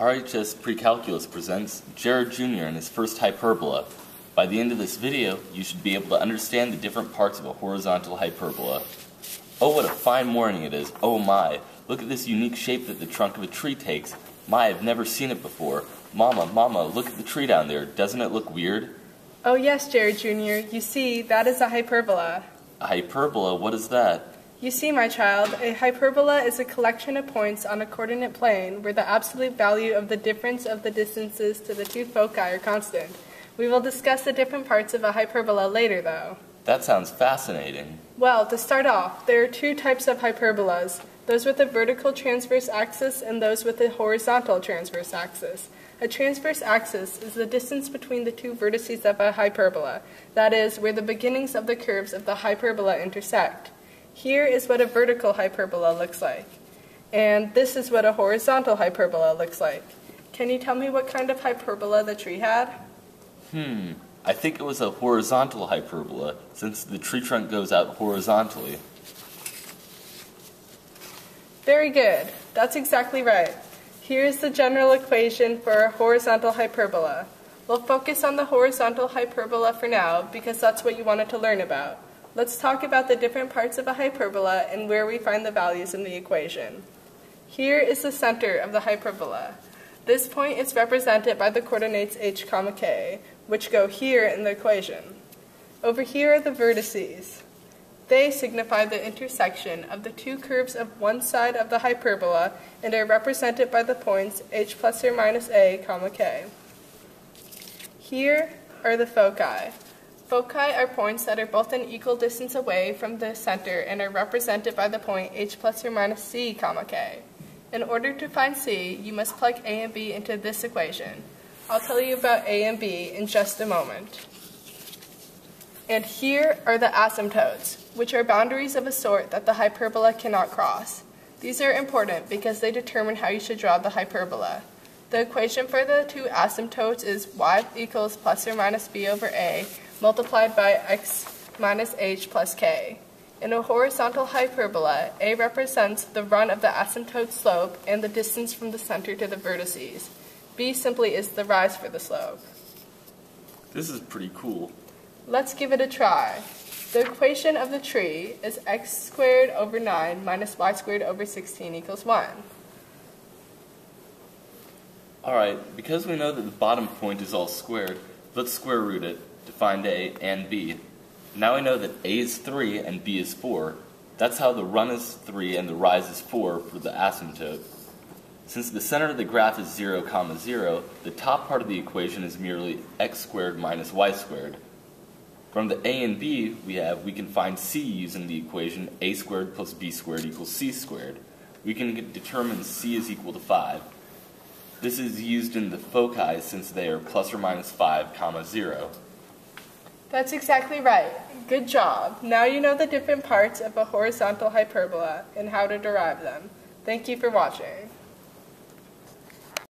RHS Pre-Calculus presents Jared Jr. and his first hyperbola. By the end of this video, you should be able to understand the different parts of a horizontal hyperbola. Oh, what a fine morning it is. Oh my, look at this unique shape that the trunk of a tree takes. My, I've never seen it before. Mama, look at the tree down there. Doesn't it look weird? Oh yes, Jared Jr. You see, that is a hyperbola. A hyperbola? What is that? You see, my child, a hyperbola is a collection of points on a coordinate plane where the absolute value of the difference of the distances to the two foci are constant. We will discuss the different parts of a hyperbola later, though. That sounds fascinating. Well, to start off, there are two types of hyperbolas, those with a vertical transverse axis and those with a horizontal transverse axis. A transverse axis is the distance between the two vertices of a hyperbola, that is, where the beginnings of the curves of the hyperbola intersect. Here is what a vertical hyperbola looks like, and this is what a horizontal hyperbola looks like. Can you tell me what kind of hyperbola the tree had? I think it was a horizontal hyperbola, since the tree trunk goes out horizontally. Very good. That's exactly right. Here's the general equation for a horizontal hyperbola. We'll focus on the horizontal hyperbola for now, because that's what you wanted to learn about. Let's talk about the different parts of a hyperbola and where we find the values in the equation. Here is the center of the hyperbola. This point is represented by the coordinates h, k, which go here in the equation. Over here are the vertices. They signify the intersection of the two curves of one side of the hyperbola and are represented by the points h plus or minus a, k. Here are the foci. Foci are points that are both an equal distance away from the center and are represented by the point h plus or minus c, k. In order to find c, you must plug a and b into this equation. I'll tell you about a and b in just a moment. And here are the asymptotes, which are boundaries of a sort that the hyperbola cannot cross. These are important because they determine how you should draw the hyperbola. The equation for the two asymptotes is y equals plus or minus b over a multiplied by x minus h plus k. In a horizontal hyperbola, a represents the run of the asymptote slope and the distance from the center to the vertices. B simply is the rise for the slope. This is pretty cool. Let's give it a try. The equation of the tree is x squared over 9 minus y squared over 16 equals 1. Alright, because we know that the bottom point is all squared, let's square root it to find a and b. Now we know that a is 3 and b is 4. That's how the run is 3 and the rise is 4 for the asymptote. Since the center of the graph is 0, 0, the top part of the equation is merely x squared minus y squared. From the a and b we can find c using the equation a squared plus b squared equals c squared. We can determine c is equal to 5. This is used in the foci since they are plus or minus 5, 0. That's exactly right. Good job. Now you know the different parts of a horizontal hyperbola and how to derive them. Thank you for watching.